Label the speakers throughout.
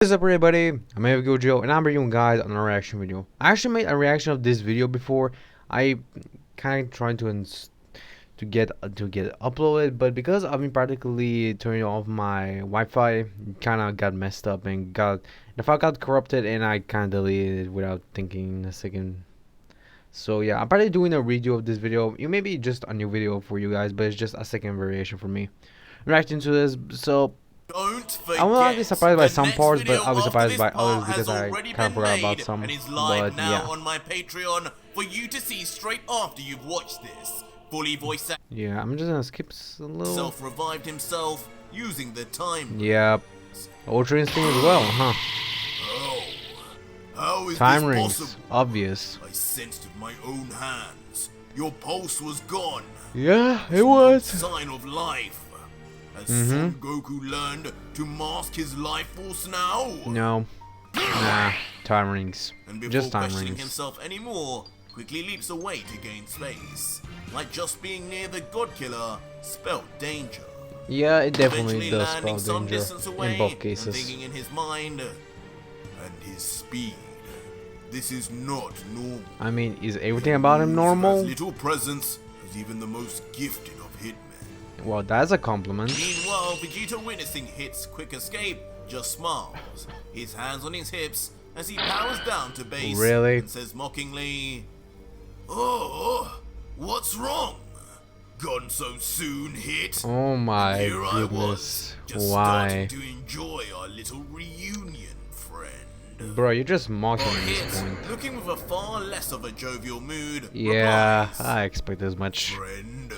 Speaker 1: What is up everybody, I'm Gogito and I'm bringing you guys on a reaction video. I actually made a reaction of this video before. I kind of trying to get uploaded, but because I've been practically turning off my Wi-Fi, kind of got messed up and the file got corrupted, and I kind of deleted it without thinking a second. So yeah, I'm probably doing a redo of this video. It may be just a new video for you guys, but it's just a second variation for me reacting to this. So I will not be surprised by some parts, but I'll be surprised by others because I kind of forgot about some.
Speaker 2: And is live
Speaker 1: but
Speaker 2: now
Speaker 1: yeah,
Speaker 2: on my Patreon for you to see straight after you've watched this. Fully voiced
Speaker 1: yeah, I'm just gonna skip a little.
Speaker 2: self-revived himself using the time.
Speaker 1: Yep, Ultra Instinct as well, huh?
Speaker 2: Oh, how is
Speaker 1: Time
Speaker 2: this
Speaker 1: rings,
Speaker 2: possible?
Speaker 1: obvious.
Speaker 2: I sensed with my own hands. Your pulse was gone.
Speaker 1: Yeah, it was.
Speaker 2: Sign of life. Has Son Goku learned to mask his life force now?
Speaker 1: No, nah, time rings.
Speaker 2: And before
Speaker 1: Just time
Speaker 2: questioning
Speaker 1: rings.
Speaker 2: himself anymore, quickly leaps away to gain space. Like just being near the God Killer spelled danger.
Speaker 1: Yeah, it definitely
Speaker 2: Eventually
Speaker 1: does
Speaker 2: landing
Speaker 1: spell
Speaker 2: some
Speaker 1: danger
Speaker 2: distance away
Speaker 1: in both
Speaker 2: and
Speaker 1: cases.
Speaker 2: thinking in his mind, and his speed. This is not normal.
Speaker 1: I mean, is everything about him
Speaker 2: As
Speaker 1: normal?
Speaker 2: little presence as even the most gifted of hitmen.
Speaker 1: Well, that's a compliment.
Speaker 2: Meanwhile, Vegito, witnessing Hit's quick escape, just smiles, his hands on his hips as he powers down to base
Speaker 1: Really?
Speaker 2: and says mockingly, "Oh, what's wrong? Gone so soon, Hit?"
Speaker 1: Oh my
Speaker 2: Here I
Speaker 1: goodness,
Speaker 2: was, just
Speaker 1: why?
Speaker 2: starting to enjoy our little reunion, friend.
Speaker 1: Bro, you're just mocking
Speaker 2: But
Speaker 1: at this
Speaker 2: Hit,
Speaker 1: point.
Speaker 2: looking with a far less of a jovial mood,
Speaker 1: Yeah,
Speaker 2: replies,
Speaker 1: I expect as much.
Speaker 2: "Friend,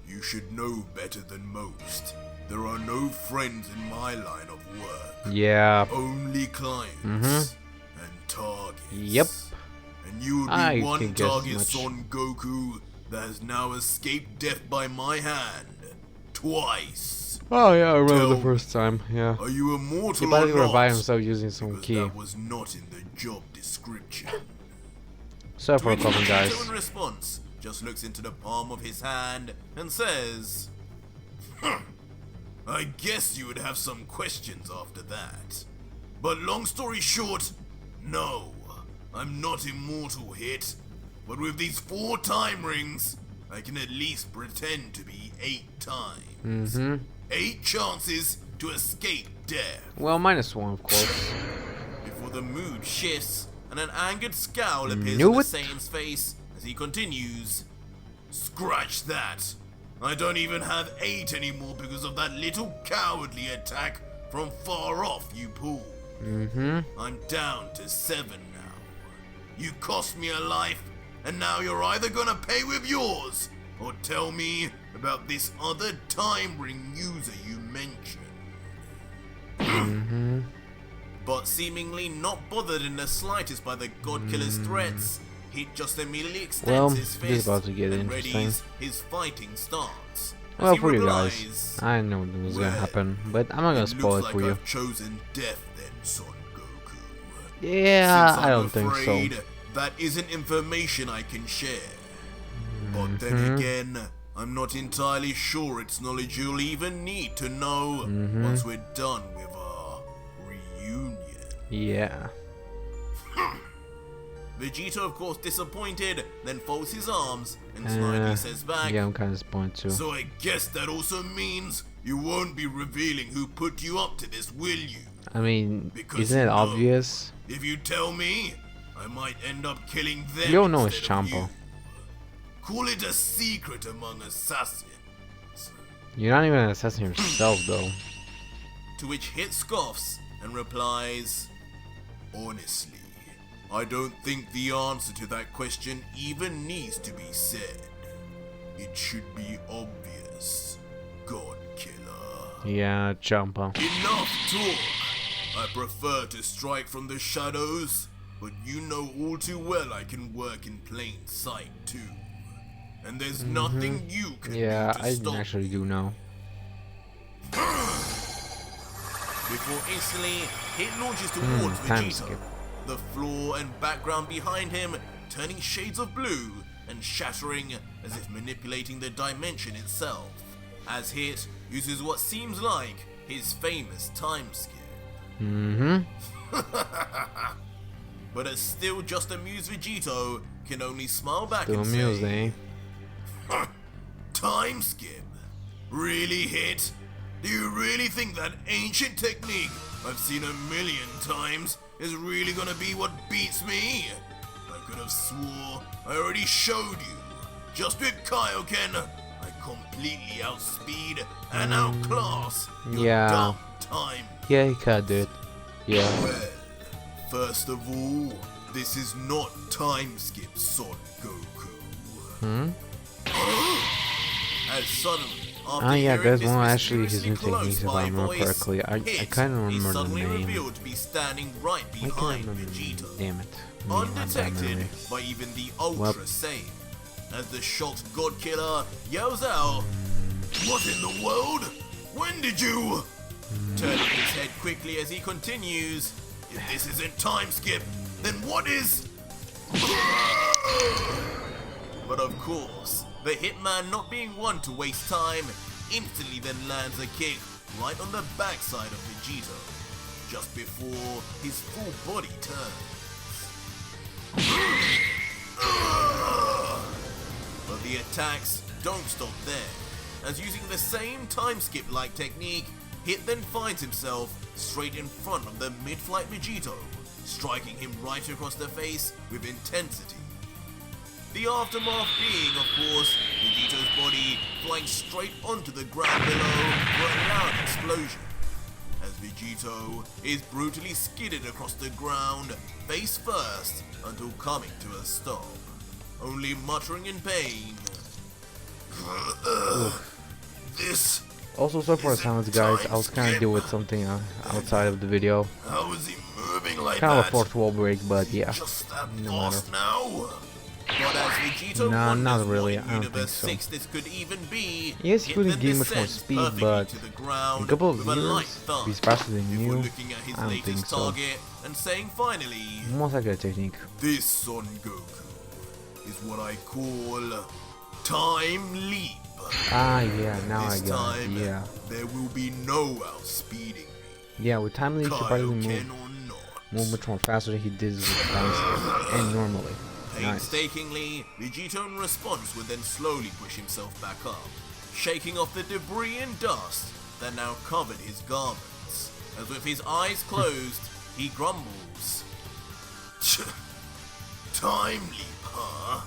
Speaker 2: you should know better than most. There are no friends in my line of work.
Speaker 1: Yeah,
Speaker 2: Only clients and targets.
Speaker 1: Yep.
Speaker 2: And you would be
Speaker 1: I
Speaker 2: one
Speaker 1: can guess as
Speaker 2: target,
Speaker 1: much.
Speaker 2: Son Goku, that has now escaped death by my hand. Twice.
Speaker 1: oh yeah, I remember
Speaker 2: Tell
Speaker 1: the first time, yeah.
Speaker 2: Are you immortal
Speaker 1: He
Speaker 2: or
Speaker 1: probably
Speaker 2: not?
Speaker 1: revived himself using some
Speaker 2: Because
Speaker 1: key.
Speaker 2: that was not in the job description."
Speaker 1: Sorry for
Speaker 2: To which
Speaker 1: coming, guys.
Speaker 2: Vegito in response just looks into the palm of his hand and says, "I guess you would have some questions after that. But long story short, no, I'm not immortal, Hit. But with these 4 time rings, I can at least pretend to be 8 times. 8 chances to escape death."
Speaker 1: Well, -1, of course.
Speaker 2: Before the mood shifts and an angered scowl appears
Speaker 1: Knew
Speaker 2: on the
Speaker 1: it.
Speaker 2: Saiyan's face as he continues, "Scratch that. I don't even have 8 anymore because of that little cowardly attack from far off you pulled. I'm down to 7 now. You cost me a life, and now you're either gonna pay with yours or tell me about this other time ring user you mentioned." But seemingly not bothered in the slightest by the God Killer's threats, he just immediately extends
Speaker 1: Well,
Speaker 2: his
Speaker 1: this is
Speaker 2: fist
Speaker 1: about to get
Speaker 2: and
Speaker 1: interesting.
Speaker 2: readies his fighting stance. As
Speaker 1: Well,
Speaker 2: he
Speaker 1: for you guys,
Speaker 2: replies,
Speaker 1: I know what was gonna
Speaker 2: "Well,
Speaker 1: happen, but I'm not gonna spoil it
Speaker 2: looks
Speaker 1: for
Speaker 2: like
Speaker 1: you.
Speaker 2: I've chosen death then, Son Goku.
Speaker 1: Yeah,
Speaker 2: Since
Speaker 1: I
Speaker 2: I'm
Speaker 1: don't think so.
Speaker 2: afraid that isn't information I can share. But then again, I'm not entirely sure it's knowledge you'll even need to know once we're done with our reunion."
Speaker 1: Yeah.
Speaker 2: Vegito, of course, disappointed, then folds his arms and snidely says back,
Speaker 1: Yeah, I'm kind of disappointed too.
Speaker 2: "So I guess that also means you won't be revealing who put you up to this, will you?
Speaker 1: I mean,
Speaker 2: Because
Speaker 1: isn't it
Speaker 2: you know,
Speaker 1: obvious?
Speaker 2: If you tell me, I might end up killing them.
Speaker 1: You don't know it's
Speaker 2: instead of
Speaker 1: Champa.
Speaker 2: you. Call it a secret among assassins."
Speaker 1: You're not even an assassin yourself, though.
Speaker 2: To which Hit scoffs and replies, "Honestly, I don't think the answer to that question even needs to be said. It should be obvious, God Killer.
Speaker 1: Yeah, Champa.
Speaker 2: Enough talk. I prefer to strike from the shadows, but you know all too well I can work in plain sight too. And there's nothing you can
Speaker 1: Yeah,
Speaker 2: do to
Speaker 1: I
Speaker 2: stop
Speaker 1: actually do know.
Speaker 2: Before instantly, Hit launches towards
Speaker 1: time
Speaker 2: Vegito.
Speaker 1: skip.
Speaker 2: The floor and background behind him turning shades of blue and shattering as if manipulating the dimension itself, as Hit uses what seems like his famous time skip.
Speaker 1: Mm-hmm.
Speaker 2: But a still just amused Vegito can only smile back
Speaker 1: Still
Speaker 2: and
Speaker 1: amused,
Speaker 2: say,
Speaker 1: eh?
Speaker 2: Time skip? Really, Hit? Do you really think that ancient technique I've seen a million times is really gonna be what beats me? I could have swore I already showed you. Just with Kaioken, I completely outspeed and outclass your
Speaker 1: Yeah.
Speaker 2: dumb time.
Speaker 1: Yeah, he kinda did. Yeah.
Speaker 2: Well, first of all, this is not time skip, Son Goku. As suddenly, after
Speaker 1: Yeah,
Speaker 2: hearing
Speaker 1: there's
Speaker 2: this
Speaker 1: one actually his
Speaker 2: mysteriously
Speaker 1: new
Speaker 2: close
Speaker 1: techniques if
Speaker 2: by
Speaker 1: I remember
Speaker 2: voice,
Speaker 1: correctly. I
Speaker 2: Hit
Speaker 1: kinda
Speaker 2: is
Speaker 1: remember the
Speaker 2: suddenly
Speaker 1: name.
Speaker 2: revealed to be standing right
Speaker 1: I can't
Speaker 2: behind
Speaker 1: remember the name.
Speaker 2: Vegito,
Speaker 1: Damn it. Me, my bad
Speaker 2: undetected
Speaker 1: memory.
Speaker 2: by even the Ultra Saiyan. As the shocked God Killer yells out, "What in the world? When did you?" Turning his head quickly as he continues, "If this isn't time skip, then what is?" But of course, the Hitman, not being one to waste time, instantly then lands a kick right on the backside of Vegito, just before his full body turns. But the attacks don't stop there, as using the same time skip like technique, Hit then finds himself straight in front of the mid-flight Vegito, striking him right across the face with intensity. The aftermath being, of course, Vegito's body flying straight onto the ground below for a loud explosion, as Vegito is brutally skidded across the ground face first until coming to a stop, only muttering in pain. This.
Speaker 1: Also, sorry for the silence, guys. I was kind of dealing with something outside of the video.
Speaker 2: How is he moving like
Speaker 1: Kind of
Speaker 2: that?
Speaker 1: a fourth wall break, but yeah.
Speaker 2: Just that
Speaker 1: No
Speaker 2: fast now? But as Vegito
Speaker 1: Nah,
Speaker 2: wonders
Speaker 1: not really.
Speaker 2: what
Speaker 1: I don't
Speaker 2: Universe
Speaker 1: think so.
Speaker 2: 6 this could even be,
Speaker 1: Yes, he
Speaker 2: Hit
Speaker 1: couldn't
Speaker 2: then
Speaker 1: gain much more
Speaker 2: descends
Speaker 1: speed,
Speaker 2: perfectly
Speaker 1: but
Speaker 2: to the ground
Speaker 1: a couple of
Speaker 2: with a light
Speaker 1: years,
Speaker 2: thump
Speaker 1: he's faster than
Speaker 2: before
Speaker 1: you.
Speaker 2: looking at his
Speaker 1: I don't think
Speaker 2: latest
Speaker 1: so.
Speaker 2: target and saying finally,
Speaker 1: Almost like a technique.
Speaker 2: "This, Son Goku, is what I call time leap.
Speaker 1: Yeah, now I
Speaker 2: This
Speaker 1: got it.
Speaker 2: time,
Speaker 1: Yeah.
Speaker 2: there will be no outspeeding me,
Speaker 1: Yeah, with time leap, he probably
Speaker 2: Kaioken
Speaker 1: move
Speaker 2: or not."
Speaker 1: much more faster than he did with time and normally. Nice.
Speaker 2: Painstakingly, Vegito in response would then slowly push himself back up, shaking off the debris and dust that now covered his garments, as with his eyes closed, he grumbles, "Time leap, huh?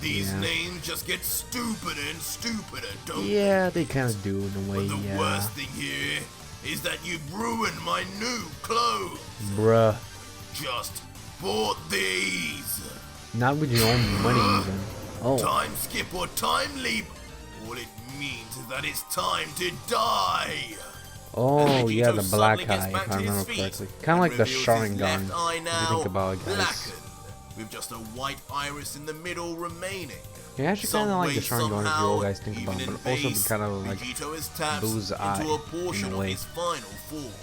Speaker 2: These
Speaker 1: Yeah.
Speaker 2: names just get stupider and stupider, don't
Speaker 1: Yeah, they kind of do in a way.
Speaker 2: they? But the
Speaker 1: Yeah.
Speaker 2: worst thing here is that you've ruined my new clothes.
Speaker 1: Bruh.
Speaker 2: Just bought these.
Speaker 1: Not with your own money even. Oh.
Speaker 2: Time skip or time leap, all it means is that it's time to die."
Speaker 1: Oh,
Speaker 2: Vegito
Speaker 1: yeah, the black
Speaker 2: suddenly gets
Speaker 1: eye,
Speaker 2: back
Speaker 1: if I
Speaker 2: to his
Speaker 1: remember
Speaker 2: feet
Speaker 1: correctly. Kind of like
Speaker 2: and
Speaker 1: the
Speaker 2: reveals his
Speaker 1: Sharingan,
Speaker 2: left eye
Speaker 1: if you
Speaker 2: now
Speaker 1: think about it, guys.
Speaker 2: blackened, with just a white iris in the middle remaining.
Speaker 1: Yeah, actually kind of
Speaker 2: Some
Speaker 1: like the
Speaker 2: way,
Speaker 1: Sharingan if you
Speaker 2: somehow,
Speaker 1: all guys think
Speaker 2: even
Speaker 1: about it,
Speaker 2: in
Speaker 1: but also
Speaker 2: base,
Speaker 1: kind of like
Speaker 2: Vegito is tapped
Speaker 1: Blue's eye,
Speaker 2: into a
Speaker 1: in
Speaker 2: portion
Speaker 1: a
Speaker 2: of
Speaker 1: way.
Speaker 2: his final form.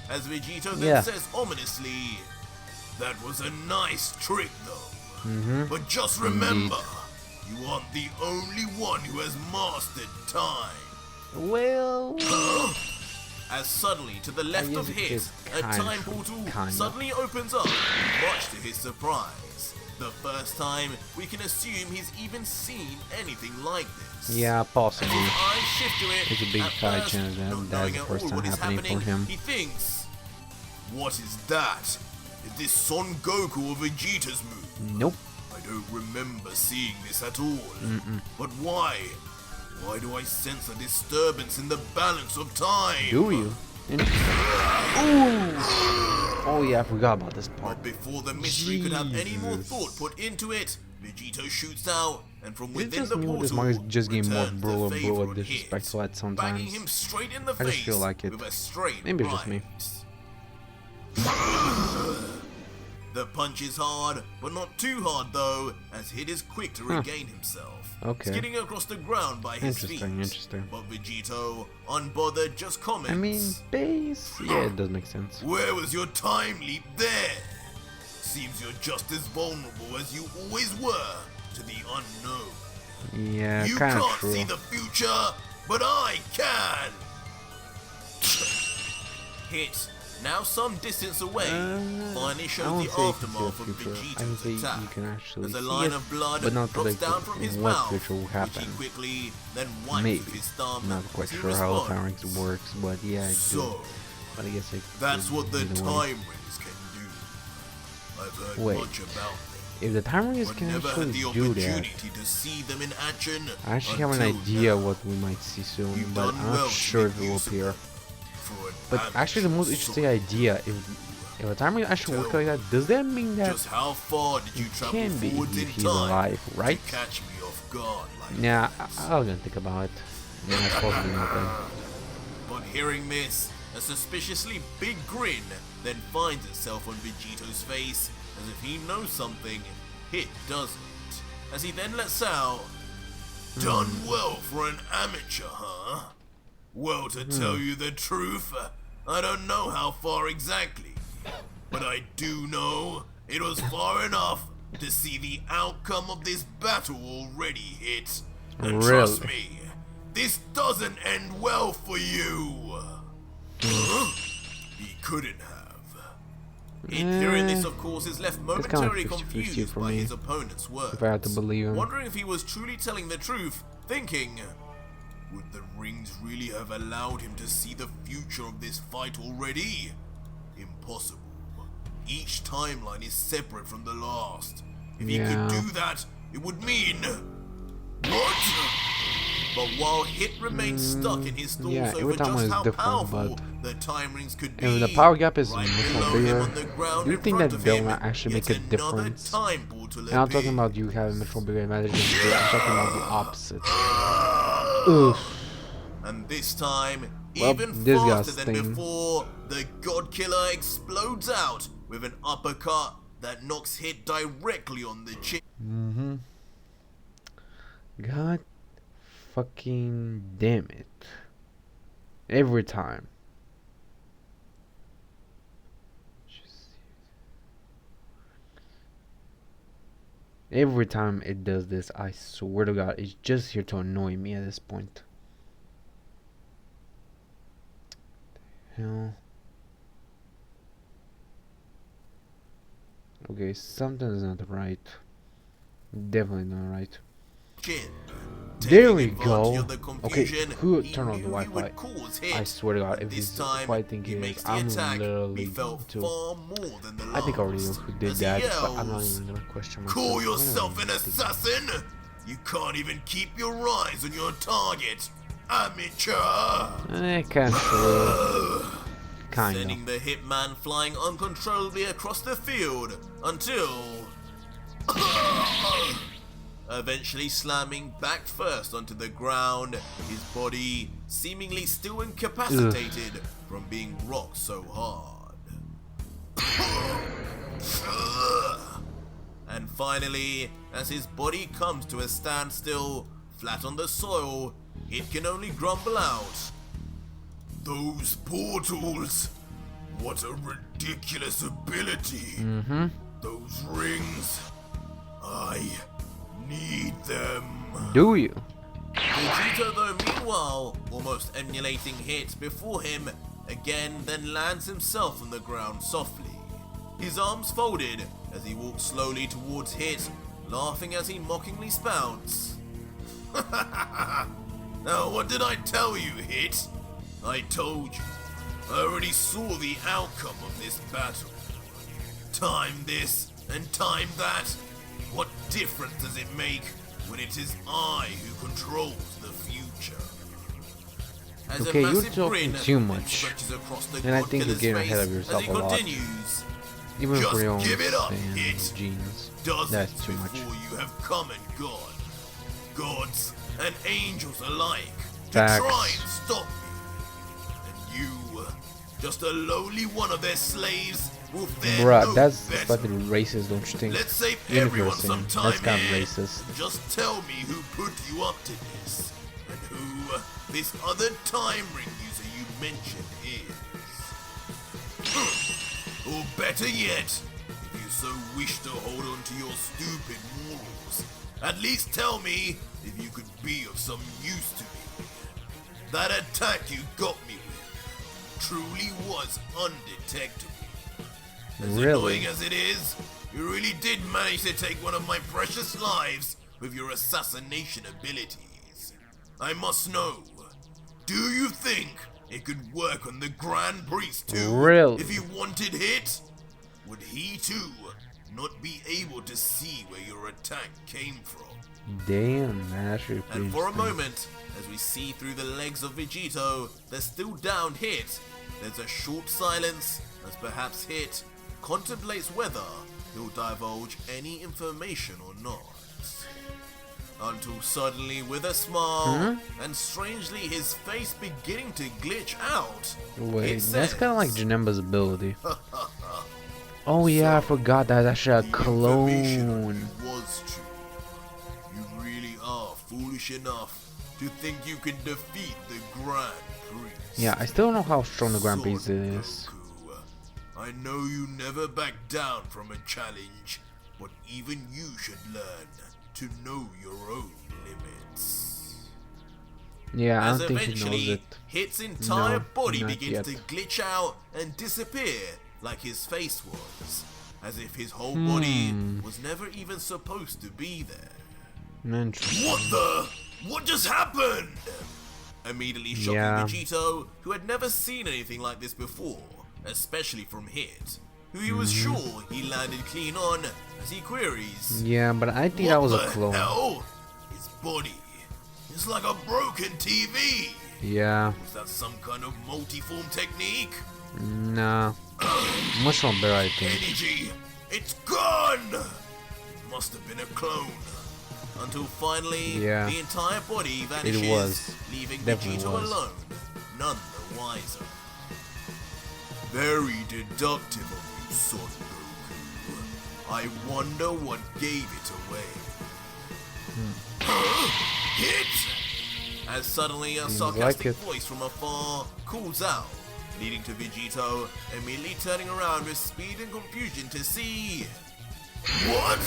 Speaker 2: As Vegito then
Speaker 1: Yeah.
Speaker 2: says ominously, "That was a nice trick though.
Speaker 1: Mm-hmm.
Speaker 2: But just remember, you aren't the only one who has mastered time."
Speaker 1: Well,
Speaker 2: As suddenly, to the left
Speaker 1: guess
Speaker 2: of
Speaker 1: it
Speaker 2: Hit,
Speaker 1: is
Speaker 2: a
Speaker 1: kind
Speaker 2: time
Speaker 1: of-
Speaker 2: portal
Speaker 1: kind of.
Speaker 2: suddenly opens up, much to his surprise. The first time we can assume he's even seen anything like this.
Speaker 1: yeah, possibly.
Speaker 2: His eyes shift to it.
Speaker 1: It's a big
Speaker 2: At
Speaker 1: high
Speaker 2: first,
Speaker 1: chance that
Speaker 2: not
Speaker 1: that's
Speaker 2: knowing
Speaker 1: the
Speaker 2: at
Speaker 1: first
Speaker 2: all
Speaker 1: time
Speaker 2: what is
Speaker 1: happening for him.
Speaker 2: He thinks, "What is that? Is this Son Goku or Vegeta's move?
Speaker 1: Nope.
Speaker 2: I don't remember seeing this at all. But why? Why do I sense a disturbance in the balance of time?"
Speaker 1: Do you? Ooh. Oh yeah, I forgot about this part.
Speaker 2: But before the mystery could have any more
Speaker 1: Jesus.
Speaker 2: thought put into it, Vegito shoots out, and from
Speaker 1: Is it
Speaker 2: within
Speaker 1: just
Speaker 2: the
Speaker 1: me or
Speaker 2: portal,
Speaker 1: this manga is just getting more
Speaker 2: returns the
Speaker 1: brutal and brutal
Speaker 2: favorite
Speaker 1: and disrespectful
Speaker 2: hit,
Speaker 1: at sometimes?
Speaker 2: banging him straight in the
Speaker 1: I just
Speaker 2: face
Speaker 1: feel like it.
Speaker 2: with a straight
Speaker 1: Maybe it's just me.
Speaker 2: right. The punch is hard, but not too hard though, as Hit is quick to regain himself,
Speaker 1: Okay.
Speaker 2: skidding across the ground by his feet.
Speaker 1: Interesting.
Speaker 2: But Vegito, unbothered, just comments,
Speaker 1: I mean, base. Yeah, it does make sense.
Speaker 2: "Where was your time leap there? Seems you're just as vulnerable as you always were to the unknown.
Speaker 1: Yeah,
Speaker 2: You
Speaker 1: kind of
Speaker 2: can't
Speaker 1: true.
Speaker 2: see the future, but I can." Hit now some distance away, finally
Speaker 1: I
Speaker 2: shows
Speaker 1: won't
Speaker 2: the
Speaker 1: say you can see the
Speaker 2: aftermath of
Speaker 1: future. I can
Speaker 2: Vegito's
Speaker 1: say you
Speaker 2: attack.
Speaker 1: can actually
Speaker 2: As a
Speaker 1: see
Speaker 2: line
Speaker 1: it,
Speaker 2: of blood
Speaker 1: but not
Speaker 2: drops
Speaker 1: predict
Speaker 2: down from his
Speaker 1: what
Speaker 2: mouth,
Speaker 1: future will
Speaker 2: which
Speaker 1: happen.
Speaker 2: he quickly then wipes
Speaker 1: Maybe.
Speaker 2: with his thumb
Speaker 1: Not quite
Speaker 2: as he
Speaker 1: sure how the
Speaker 2: responds.
Speaker 1: Power Rings works, but yeah, I do.
Speaker 2: So,
Speaker 1: But I guess
Speaker 2: that's what the
Speaker 1: either way.
Speaker 2: time rings can do. I've heard
Speaker 1: Wait.
Speaker 2: much about them,
Speaker 1: If the Time Rings
Speaker 2: but
Speaker 1: can
Speaker 2: never had
Speaker 1: actually
Speaker 2: the
Speaker 1: do that,
Speaker 2: opportunity to see them in action.
Speaker 1: I actually have an
Speaker 2: until
Speaker 1: idea
Speaker 2: now.
Speaker 1: what we might see soon,
Speaker 2: You've
Speaker 1: but
Speaker 2: done
Speaker 1: I'm
Speaker 2: well
Speaker 1: not
Speaker 2: to
Speaker 1: sure
Speaker 2: make
Speaker 1: if it will
Speaker 2: use of
Speaker 1: appear.
Speaker 2: them for an
Speaker 1: But actually, the most
Speaker 2: amateur
Speaker 1: interesting
Speaker 2: sword.
Speaker 1: idea, if a Time Ring actually works like that, does that mean that
Speaker 2: Just how far did you
Speaker 1: it
Speaker 2: travel
Speaker 1: can be
Speaker 2: forwards
Speaker 1: if
Speaker 2: in
Speaker 1: he's
Speaker 2: time
Speaker 1: alive, right?
Speaker 2: to catch me off guard like
Speaker 1: Nah,
Speaker 2: this?
Speaker 1: I was gonna think about it. Yeah, that's possibly nothing.
Speaker 2: But hearing this, a suspiciously big grin then finds itself on Vegito's face, as if he knows something Hit doesn't. As he then lets out, "Done well for an amateur, huh? Well, to tell you the truth, I don't know how far exactly, but I do know it was far enough to see the outcome of this battle already, Hit. And trust
Speaker 1: Really?
Speaker 2: me, this doesn't end well for you." Huh? He couldn't have. Hearing this, of course, is left
Speaker 1: kinda
Speaker 2: momentarily
Speaker 1: 50-50
Speaker 2: confused
Speaker 1: for
Speaker 2: by
Speaker 1: me,
Speaker 2: his opponent's words,
Speaker 1: if I had to believe him.
Speaker 2: wondering if he was truly telling the truth, thinking, would the rings really have allowed him to see the future of this fight already? Impossible. Each timeline is separate from the last. If he
Speaker 1: Yeah.
Speaker 2: could do that, it would mean... What? But while Hit remains stuck in his thoughts
Speaker 1: yeah,
Speaker 2: over
Speaker 1: every timeline
Speaker 2: just
Speaker 1: is
Speaker 2: how
Speaker 1: different,
Speaker 2: powerful
Speaker 1: but
Speaker 2: the time rings could be,
Speaker 1: if the power gap is
Speaker 2: right
Speaker 1: much more
Speaker 2: below him
Speaker 1: bigger,
Speaker 2: on the ground
Speaker 1: do you
Speaker 2: in
Speaker 1: think
Speaker 2: front
Speaker 1: that
Speaker 2: of
Speaker 1: they'll
Speaker 2: him,
Speaker 1: not actually
Speaker 2: yet
Speaker 1: make a
Speaker 2: another
Speaker 1: difference?
Speaker 2: time portal
Speaker 1: And I'm talking
Speaker 2: appeared.
Speaker 1: about you having much more bigger advantage than you do. I'm talking about the opposite. Ugh.
Speaker 2: And this time,
Speaker 1: Well,
Speaker 2: even
Speaker 1: this
Speaker 2: faster
Speaker 1: guy's
Speaker 2: than
Speaker 1: thing.
Speaker 2: before, the God Killer explodes out with an uppercut that knocks Hit directly on the chin.
Speaker 1: God fucking damn it. Every time. Every time it does this, I swear to God, it's just here to annoy me at this point. Hell. Okay, something's not right. Definitely not right.
Speaker 2: Chin.
Speaker 1: There we
Speaker 2: Taking
Speaker 1: go.
Speaker 2: advantage of the
Speaker 1: Okay,
Speaker 2: confusion,
Speaker 1: who
Speaker 2: he
Speaker 1: turned on the
Speaker 2: knew he
Speaker 1: Wi-Fi?
Speaker 2: would cause Hit.
Speaker 1: I swear to God, if
Speaker 2: This
Speaker 1: he's
Speaker 2: time,
Speaker 1: who I think
Speaker 2: he
Speaker 1: he
Speaker 2: makes
Speaker 1: is,
Speaker 2: the
Speaker 1: I'm
Speaker 2: attack
Speaker 1: literally
Speaker 2: be felt
Speaker 1: too.
Speaker 2: far more than the last.
Speaker 1: I think I already know who did
Speaker 2: As he
Speaker 1: that, but I'm not
Speaker 2: yells,
Speaker 1: even gonna question myself.
Speaker 2: "Call
Speaker 1: I don't
Speaker 2: yourself
Speaker 1: even
Speaker 2: an
Speaker 1: think-
Speaker 2: assassin? You can't even keep your eyes on your target, amateur!"
Speaker 1: Kind of. Kind
Speaker 2: Sending
Speaker 1: of.
Speaker 2: the hitman flying uncontrollably across the field until eventually slamming back first onto the ground, his body seemingly still incapacitated from being rocked so hard. And finally, as his body comes to a standstill, flat on the soil, it can only grumble out, "Those portals! What a ridiculous ability! Those rings! I need them!"
Speaker 1: Do you?
Speaker 2: Gogito, though, meanwhile, almost emulating Hit before him, again then lands himself on the ground softly. His arms folded as he walks slowly towards Hit, laughing as he mockingly spouts, "Now what did I tell you, Hit? I told you. I already saw the outcome of this battle. Time this and time that. What difference does it make when it is I who controls the future?" As
Speaker 1: Okay,
Speaker 2: a
Speaker 1: you're
Speaker 2: massive
Speaker 1: talking
Speaker 2: grin
Speaker 1: too
Speaker 2: then
Speaker 1: much.
Speaker 2: stretches across the
Speaker 1: And I
Speaker 2: God
Speaker 1: think you're
Speaker 2: Killer's
Speaker 1: getting ahead of
Speaker 2: face
Speaker 1: yourself
Speaker 2: as he
Speaker 1: a lot.
Speaker 2: continues,
Speaker 1: Even
Speaker 2: "Just
Speaker 1: for your own
Speaker 2: give it up,
Speaker 1: fan
Speaker 2: Hit.
Speaker 1: genes.
Speaker 2: Dozens
Speaker 1: That's too much.
Speaker 2: before you have come and gone, gods and angels alike, to
Speaker 1: Facts.
Speaker 2: try and stop me. And you, just a lowly one of their slaves, will fare
Speaker 1: Bruh,
Speaker 2: no
Speaker 1: that's
Speaker 2: better.
Speaker 1: slightly racist, don't you think?
Speaker 2: Let's save
Speaker 1: Even if you're
Speaker 2: everyone
Speaker 1: saying
Speaker 2: some
Speaker 1: that's
Speaker 2: time
Speaker 1: kind of
Speaker 2: here.
Speaker 1: racist.
Speaker 2: Just tell me who put you up to this, and who this other time ring user you mentioned is. Or better yet, if you so wish to hold on to your stupid morals, at least tell me if you could be of some use to me. That attack you got me with, truly was undetectable. As
Speaker 1: Really?
Speaker 2: annoying as it is, you really did manage to take one of my precious lives with your assassination abilities. I must know, do you think it could work on the Grand Priest too?
Speaker 1: Really?
Speaker 2: If he wanted hit? Would he too not be able to see where your attack came from?
Speaker 1: Damn, that actually pretty
Speaker 2: And for a
Speaker 1: interesting.
Speaker 2: moment, as we see through the legs of Vegito, they're still downed hit. There's a short silence as perhaps Hit contemplates whether he'll divulge any information or not. Until suddenly, with a smile, and strangely his face beginning to glitch out,
Speaker 1: Wait,
Speaker 2: it
Speaker 1: that's kind of like
Speaker 2: says,
Speaker 1: Janemba's ability. Oh yeah, I forgot that's actually a
Speaker 2: "The information
Speaker 1: clone.
Speaker 2: was true. You really are foolish enough to think you can defeat the Grand Priest."
Speaker 1: Yeah, I still don't know how strong the Grand Priest
Speaker 2: Son
Speaker 1: is.
Speaker 2: Goku, I know you never back down from a challenge, but even you should learn to know your own limits.
Speaker 1: Yeah, I
Speaker 2: As
Speaker 1: don't think he knows
Speaker 2: eventually,
Speaker 1: it.
Speaker 2: Hit's entire
Speaker 1: No,
Speaker 2: body
Speaker 1: not
Speaker 2: begins
Speaker 1: yet.
Speaker 2: to glitch out and disappear like his face was, as if his whole body was never even supposed to be there.
Speaker 1: Interesting.
Speaker 2: What the? What just happened? Immediately shocking
Speaker 1: Yeah.
Speaker 2: Vegito, who had never seen anything like this before, especially from Hit, who he was sure he landed clean on, as he queries,
Speaker 1: Yeah, but I think that was a
Speaker 2: "What the
Speaker 1: clone.
Speaker 2: hell? His body is like a broken TV.
Speaker 1: Yeah,
Speaker 2: Was that some kind of multi-form technique?
Speaker 1: nah. Much more better, I think.
Speaker 2: Energy, it's gone! Must have been a clone. Until finally,
Speaker 1: Yeah.
Speaker 2: the entire body vanishes,
Speaker 1: was.
Speaker 2: leaving
Speaker 1: Definitely
Speaker 2: Vegito
Speaker 1: was.
Speaker 2: alone, none the wiser. Very deductive of you, Son Goku. I wonder what gave it away. Hit! As suddenly a sarcastic
Speaker 1: it.
Speaker 2: voice from afar calls out, leading to Vegito immediately turning around with speed and confusion to see... What?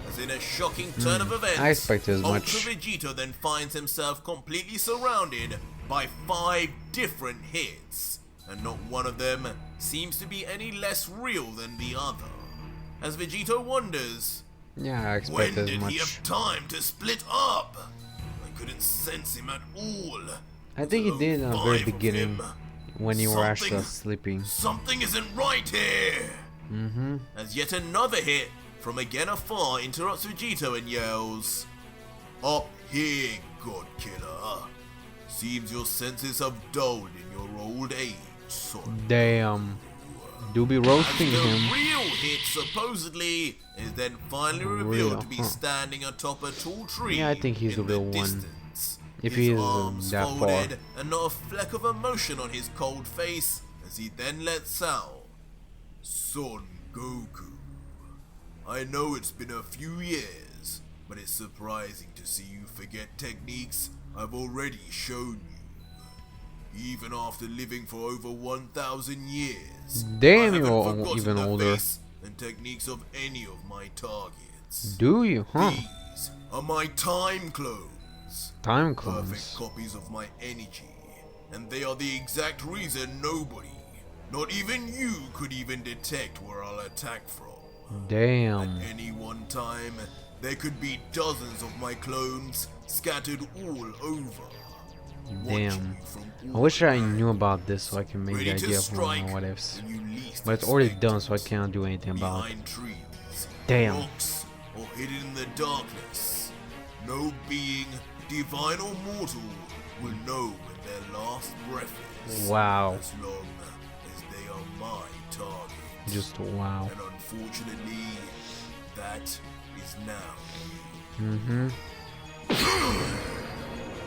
Speaker 2: As in a shocking turn of events,
Speaker 1: I expected as
Speaker 2: Ultra
Speaker 1: much.
Speaker 2: Vegito then finds himself completely surrounded by 5 different hits, and not one of them seems to be any less real than the other. As Vegito wonders,
Speaker 1: Yeah, I
Speaker 2: when
Speaker 1: expected as
Speaker 2: did he
Speaker 1: much.
Speaker 2: have time to split up? I couldn't sense him at all.
Speaker 1: I think he
Speaker 2: Let
Speaker 1: did in the
Speaker 2: alone
Speaker 1: very
Speaker 2: 5 of
Speaker 1: beginning,
Speaker 2: him.
Speaker 1: when you were actually
Speaker 2: Something-
Speaker 1: sleeping.
Speaker 2: Something isn't right here. As yet another hit from again afar interrupts Vegito and yells, "Up here, God Killer. Seems your senses have dulled in your old age, son."
Speaker 1: Damn. Do be roasting
Speaker 2: The
Speaker 1: him.
Speaker 2: real hit supposedly is then finally revealed
Speaker 1: Real,
Speaker 2: to be
Speaker 1: huh.
Speaker 2: standing atop a tall tree.
Speaker 1: Yeah, I think he's
Speaker 2: in
Speaker 1: the real one.
Speaker 2: distance.
Speaker 1: If
Speaker 2: His
Speaker 1: he is
Speaker 2: arms
Speaker 1: that far.
Speaker 2: folded and not a fleck of emotion on his cold face as he then lets out, "Son Goku. I know it's been a few years, but it's surprising to see you forget techniques I've already shown you. Even after living for over 1,000 years,
Speaker 1: Damn,
Speaker 2: I
Speaker 1: you're
Speaker 2: haven't forgotten
Speaker 1: even
Speaker 2: the
Speaker 1: older.
Speaker 2: face and techniques of any of my targets.
Speaker 1: Do you, huh?
Speaker 2: These are my time clones.
Speaker 1: Time
Speaker 2: Perfect
Speaker 1: clones.
Speaker 2: copies of my energy, and they are the exact reason nobody, not even you, could even detect where I'll attack from.
Speaker 1: Damn.
Speaker 2: Any one time, there could be dozens of my clones scattered all over. watching
Speaker 1: Damn.
Speaker 2: you from
Speaker 1: I
Speaker 2: all
Speaker 1: wish I
Speaker 2: around,
Speaker 1: knew about this so I can make the
Speaker 2: ready to
Speaker 1: idea of my
Speaker 2: strike
Speaker 1: what ifs.
Speaker 2: when you least
Speaker 1: But it's already
Speaker 2: expect
Speaker 1: done,
Speaker 2: it.
Speaker 1: so I can't do anything about it.
Speaker 2: Behind trees,
Speaker 1: Damn.
Speaker 2: rocks, or hidden in the darkness, no being, divine or mortal, will know when their last breath is.
Speaker 1: Wow.
Speaker 2: As long as they are my target.
Speaker 1: Just wow.
Speaker 2: And unfortunately, that is now.
Speaker 1: Mm-hmm.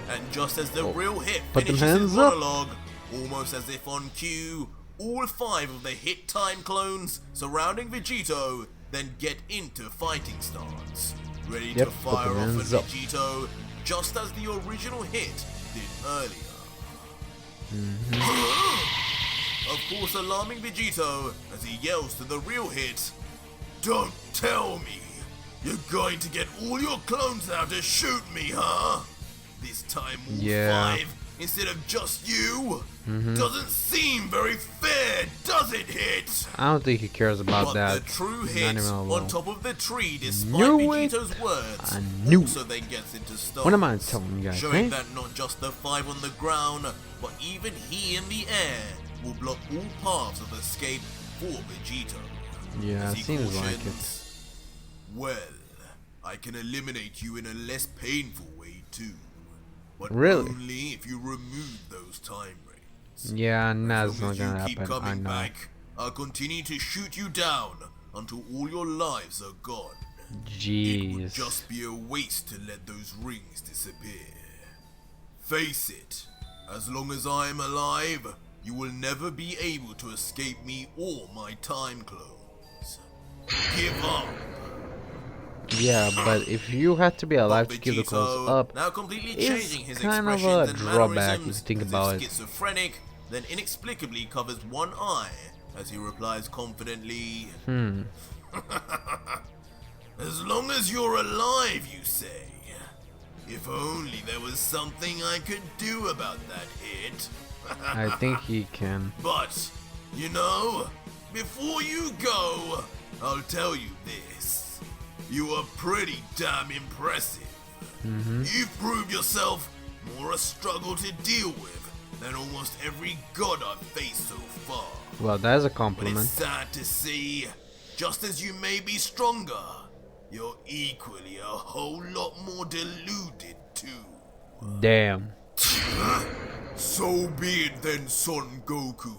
Speaker 2: And just as the real hit
Speaker 1: Put them
Speaker 2: finishes his
Speaker 1: hands up.
Speaker 2: monologue, almost as if on cue, all 5 of the hit time clones surrounding Vegito then get into fighting stance, ready to
Speaker 1: Yep, put
Speaker 2: fire
Speaker 1: them
Speaker 2: off at
Speaker 1: hands up.
Speaker 2: Vegito, just as the original hit did earlier. Of course, alarming Vegito as he yells to the real hit, "Don't tell me you're going to get all your clones out to shoot me, huh? This time all
Speaker 1: Yeah.
Speaker 2: 5 instead of just you? Doesn't seem very fair, does it, Hit?
Speaker 1: I don't think he cares about
Speaker 2: But
Speaker 1: that.
Speaker 2: the true
Speaker 1: Not
Speaker 2: Hit
Speaker 1: even a
Speaker 2: on
Speaker 1: little.
Speaker 2: top of the tree, despite
Speaker 1: Knew it.
Speaker 2: Vegito's words,
Speaker 1: I knew
Speaker 2: also then gets into stance.
Speaker 1: What am I telling you guys?
Speaker 2: Showing
Speaker 1: Huh?
Speaker 2: that not just the 5 on the ground, but even he in the air will block all paths of escape for Vegito.
Speaker 1: Yeah,
Speaker 2: As
Speaker 1: it
Speaker 2: he
Speaker 1: seems like it.
Speaker 2: cautions, well, I can eliminate you in a less painful way too. But
Speaker 1: Really?
Speaker 2: only if you remove those time rings.
Speaker 1: Yeah, that's
Speaker 2: As
Speaker 1: not
Speaker 2: long as
Speaker 1: gonna
Speaker 2: you keep
Speaker 1: happen. I
Speaker 2: coming
Speaker 1: know.
Speaker 2: back, I'll continue to shoot you down until all your lives are gone. It would
Speaker 1: Jeez.
Speaker 2: just be a waste to let those rings disappear. Face it, as long as I am alive, you will never be able to escape me or my time clones. Give up.
Speaker 1: Yeah, but if you had to be alive
Speaker 2: But
Speaker 1: to keep the clothes
Speaker 2: Vegito,
Speaker 1: up,
Speaker 2: now completely
Speaker 1: is
Speaker 2: changing his
Speaker 1: kind of
Speaker 2: expressions
Speaker 1: a
Speaker 2: and
Speaker 1: drawback if you
Speaker 2: mannerisms,
Speaker 1: think
Speaker 2: as
Speaker 1: about
Speaker 2: if
Speaker 1: it.
Speaker 2: schizophrenic, then inexplicably covers one eye as he replies confidently, As long as you're alive, you say. If only there was something I could do about that hit.
Speaker 1: I think he can.
Speaker 2: But, you know, before you go, I'll tell you this. You are pretty damn impressive. You've proved yourself more a struggle to deal with than almost every god I've faced so far.
Speaker 1: Well, that is a
Speaker 2: But it's
Speaker 1: compliment.
Speaker 2: sad to see, just as you may be stronger, you're equally a whole lot more deluded too.
Speaker 1: Damn.
Speaker 2: So be it then, Son Goku.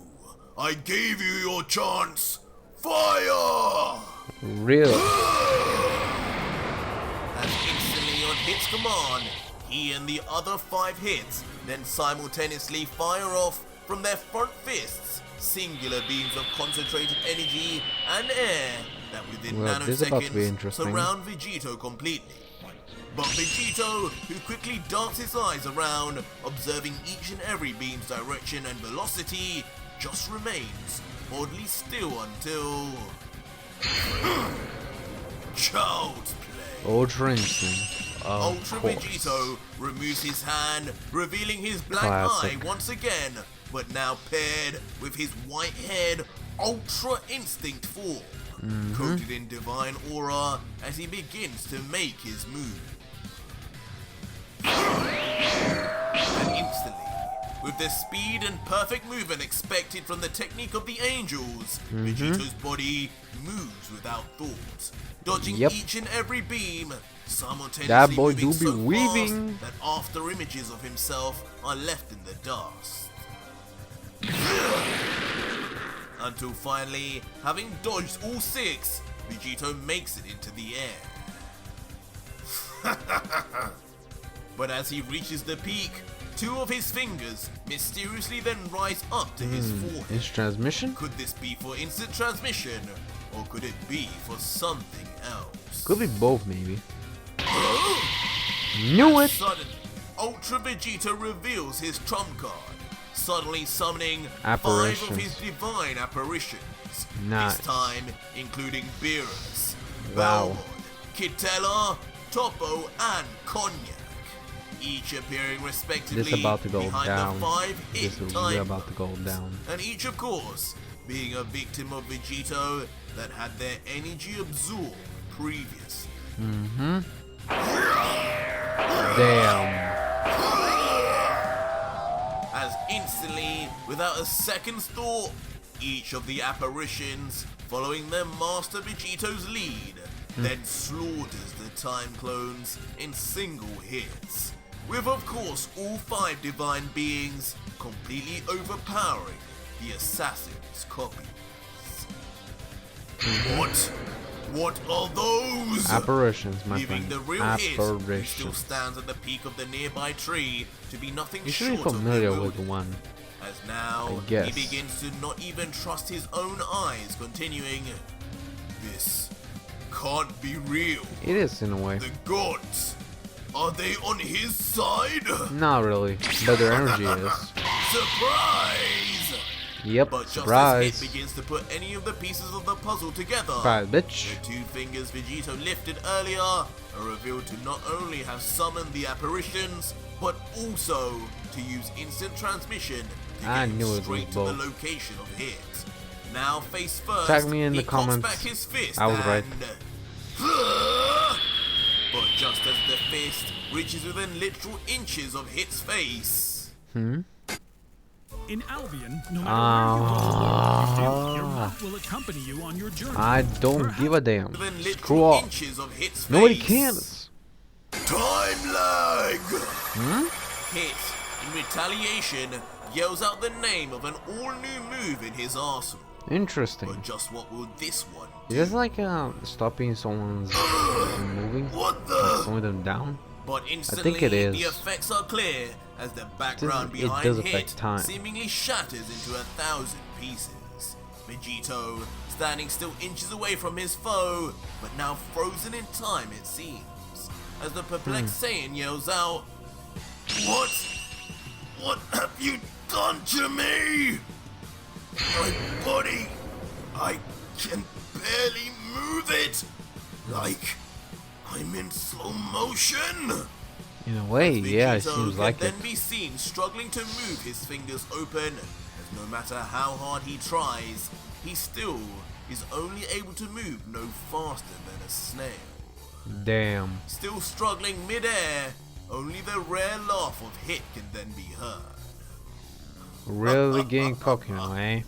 Speaker 2: I gave you your chance. Fire!
Speaker 1: Really?
Speaker 2: And instantly on Hit's command, he and the other 5 hits then simultaneously fire off from their front fists singular beams of concentrated energy and air that within
Speaker 1: Well, this is about to be
Speaker 2: nanoseconds
Speaker 1: interesting.
Speaker 2: surround Vegito completely. But Vegito, who quickly darts his eyes around, observing each and every beam's direction and velocity, just remains oddly still until... Child's play.
Speaker 1: Ultra Instinct. Of
Speaker 2: Ultra
Speaker 1: course.
Speaker 2: Vegito removes his hand, revealing his black
Speaker 1: Classic.
Speaker 2: eye once again, but now paired with his white-haired Ultra Instinct form, coated in divine aura as he begins to make his move. And instantly, with the speed and perfect movement expected from the technique of the angels, Vegito's body moves without thought, dodging
Speaker 1: Yep.
Speaker 2: each and every beam, simultaneously
Speaker 1: That boy
Speaker 2: moving
Speaker 1: do be
Speaker 2: so
Speaker 1: weaving.
Speaker 2: fast that after images of himself are left in the dust. Until finally, having dodged all 6, Vegito makes it into the air. But as he reaches the peak, 2 of his fingers mysteriously then rise up to his forehead.
Speaker 1: Instant transmission?
Speaker 2: Could this be for instant transmission, or could it be for something else?
Speaker 1: Could be both, maybe. Knew it!
Speaker 2: Suddenly, Ultra Vegeta reveals his trump card, suddenly summoning 5 of
Speaker 1: Apparitions.
Speaker 2: his divine apparitions.
Speaker 1: Nice.
Speaker 2: This time including Beerus,
Speaker 1: Wow.
Speaker 2: Valmont, Kitella, Topo, and Cognac. Each appearing respectively
Speaker 1: This about to go
Speaker 2: behind
Speaker 1: down.
Speaker 2: the 5
Speaker 1: This
Speaker 2: hit
Speaker 1: is really
Speaker 2: time
Speaker 1: about to go down.
Speaker 2: and each of course being a victim of Vegito that had their energy absorbed previously.
Speaker 1: Damn.
Speaker 2: As instantly, without a second's thought, each of the apparitions, following their master Vegito's lead, then slaughters the time clones in single hits, with of course all 5 divine beings completely overpowering the assassin's copies. What are those?
Speaker 1: Apparitions, my
Speaker 2: Leaving
Speaker 1: friend.
Speaker 2: the real hit, who still
Speaker 1: Apparitions.
Speaker 2: stands at the peak of the nearby tree, to be nothing
Speaker 1: You should be
Speaker 2: short
Speaker 1: familiar
Speaker 2: of
Speaker 1: with
Speaker 2: bewildered.
Speaker 1: one.
Speaker 2: As now,
Speaker 1: I guess.
Speaker 2: he begins to not even trust his own eyes, continuing, this can't be real.
Speaker 1: It is in a way.
Speaker 2: The gods, are they on his side?
Speaker 1: Not really, but their energy is.
Speaker 2: Surprise!
Speaker 1: Yep,
Speaker 2: But just as
Speaker 1: surprise.
Speaker 2: Hit begins to put any of the pieces of the puzzle together,
Speaker 1: Surprise, bitch.
Speaker 2: the 2 fingers Vegito lifted earlier are revealed to not only have summoned the apparitions, but also to use instant transmission to
Speaker 1: I
Speaker 2: get
Speaker 1: knew
Speaker 2: him
Speaker 1: it was
Speaker 2: straight to
Speaker 1: both.
Speaker 2: the location of hit. Now face first,
Speaker 1: Tag me in
Speaker 2: he
Speaker 1: the
Speaker 2: cocks
Speaker 1: comments.
Speaker 2: back his fist
Speaker 1: I was
Speaker 2: and...
Speaker 1: right.
Speaker 2: But just as the fist reaches within literal inches of Hit's face...
Speaker 3: In Albion, no matter where you go or what you do, your route will accompany you on your journey.
Speaker 1: I don't give a damn.
Speaker 2: Within
Speaker 1: Screw
Speaker 2: literal
Speaker 1: off.
Speaker 2: inches of Hit's
Speaker 1: Nobody
Speaker 2: face.
Speaker 1: cares.
Speaker 2: Time lag! Hit, in retaliation, yells out the name of an all-new move in his arsenal.
Speaker 1: Interesting.
Speaker 2: But just what will this one do?
Speaker 1: Is this like stopping someone's from moving?
Speaker 2: What
Speaker 1: Like
Speaker 2: the?
Speaker 1: slowing them down?
Speaker 2: But instantly,
Speaker 1: it is.
Speaker 2: the effects are clear as the background
Speaker 1: It
Speaker 2: behind
Speaker 1: does
Speaker 2: Hit
Speaker 1: affect time.
Speaker 2: seemingly shatters into 1,000 pieces. Vegito, standing still inches away from his foe, but now frozen in time it seems, as the perplexed Saiyan yells out, "What? What have you done to me? My body, I can barely move it, like I'm in slow motion."
Speaker 1: In a way, yeah, it
Speaker 2: Vegito
Speaker 1: seems
Speaker 2: can
Speaker 1: like it.
Speaker 2: then be seen struggling to move his fingers open, as no matter how hard he tries, he still is only able to move no faster than a snail.
Speaker 1: Damn.
Speaker 2: Still struggling mid-air, only the rare laugh of Hit can then be heard.
Speaker 1: Really getting cocky now, eh?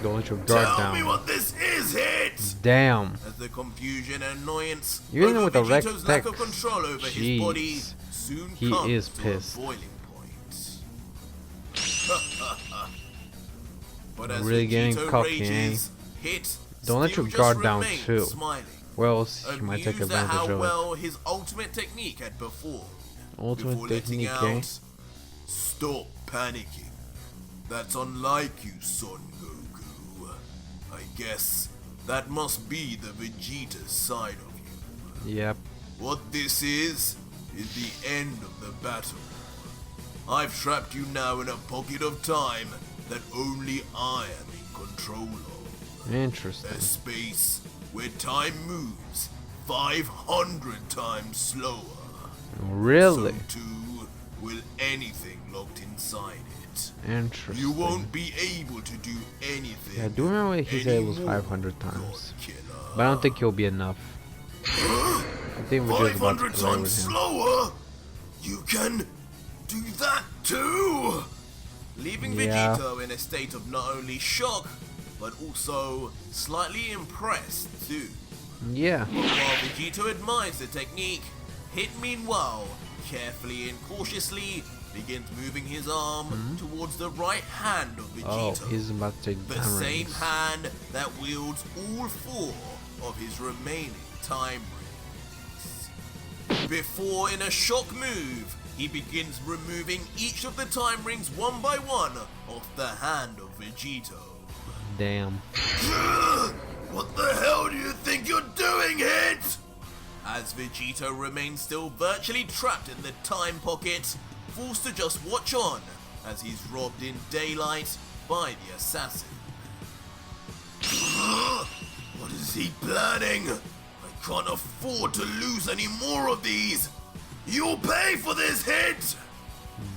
Speaker 1: Don't let your guard
Speaker 2: Tell me
Speaker 1: down.
Speaker 2: what this is, Hit!
Speaker 1: Damn.
Speaker 2: As the confusion and annoyance
Speaker 1: Even
Speaker 2: over
Speaker 1: with the
Speaker 2: Vegito's lack of
Speaker 1: Rex
Speaker 2: control over
Speaker 1: Jeez.
Speaker 2: his body soon
Speaker 1: He
Speaker 2: comes
Speaker 1: is
Speaker 2: to
Speaker 1: pissed.
Speaker 2: a boiling point. But as
Speaker 1: Really getting
Speaker 2: Vegito
Speaker 1: cocky,
Speaker 2: rages, Hit
Speaker 1: Don't let
Speaker 2: still
Speaker 1: your
Speaker 2: just
Speaker 1: guard down,
Speaker 2: remains
Speaker 1: too.
Speaker 2: Smiling,
Speaker 1: Well, he might take
Speaker 2: amused at
Speaker 1: advantage
Speaker 2: how
Speaker 1: of it.
Speaker 2: well his ultimate technique had performed.
Speaker 1: Ultimate
Speaker 2: before letting
Speaker 1: technique,
Speaker 2: out,
Speaker 1: eh?
Speaker 2: "Stop panicking. That's unlike you, Son Goku. I guess that must be the Vegeta side of you.
Speaker 1: Yep.
Speaker 2: What this is the end of the battle. I've trapped you now in a pocket of time that only I am in control of.
Speaker 1: Interesting.
Speaker 2: A space where time moves 500 times slower.
Speaker 1: Really?
Speaker 2: So too will anything locked inside it.
Speaker 1: Interesting.
Speaker 2: You won't be able to do anything.
Speaker 1: Yeah, I do remember he said it was
Speaker 2: anymore,
Speaker 1: 500 times.
Speaker 2: God killer.
Speaker 1: But I don't think he'll be enough. I think we're just about to
Speaker 2: 500
Speaker 1: play
Speaker 2: times
Speaker 1: with him.
Speaker 2: slower? You can do that too? Leaving
Speaker 1: Yeah.
Speaker 2: Vegito in a state of not only shock, but also slightly impressed too.
Speaker 1: Yeah.
Speaker 2: While Vegito admires the technique, Hit meanwhile, carefully and cautiously, begins moving his arm towards the right hand of
Speaker 1: Oh,
Speaker 2: Vegito.
Speaker 1: he's about to take
Speaker 2: The
Speaker 1: down
Speaker 2: same
Speaker 1: rings.
Speaker 2: hand that wields all 4 of his remaining time rings. Before, in a shock move, he begins removing each of the time rings one by one off the hand of Vegito.
Speaker 1: Damn.
Speaker 2: What the hell do you think you're doing, Hit? As Vegito remains still virtually trapped in the time pocket, forced to just watch on as he's robbed in daylight by the assassin. What is he planning? I can't afford to lose any more of these. You'll pay for this, Hit!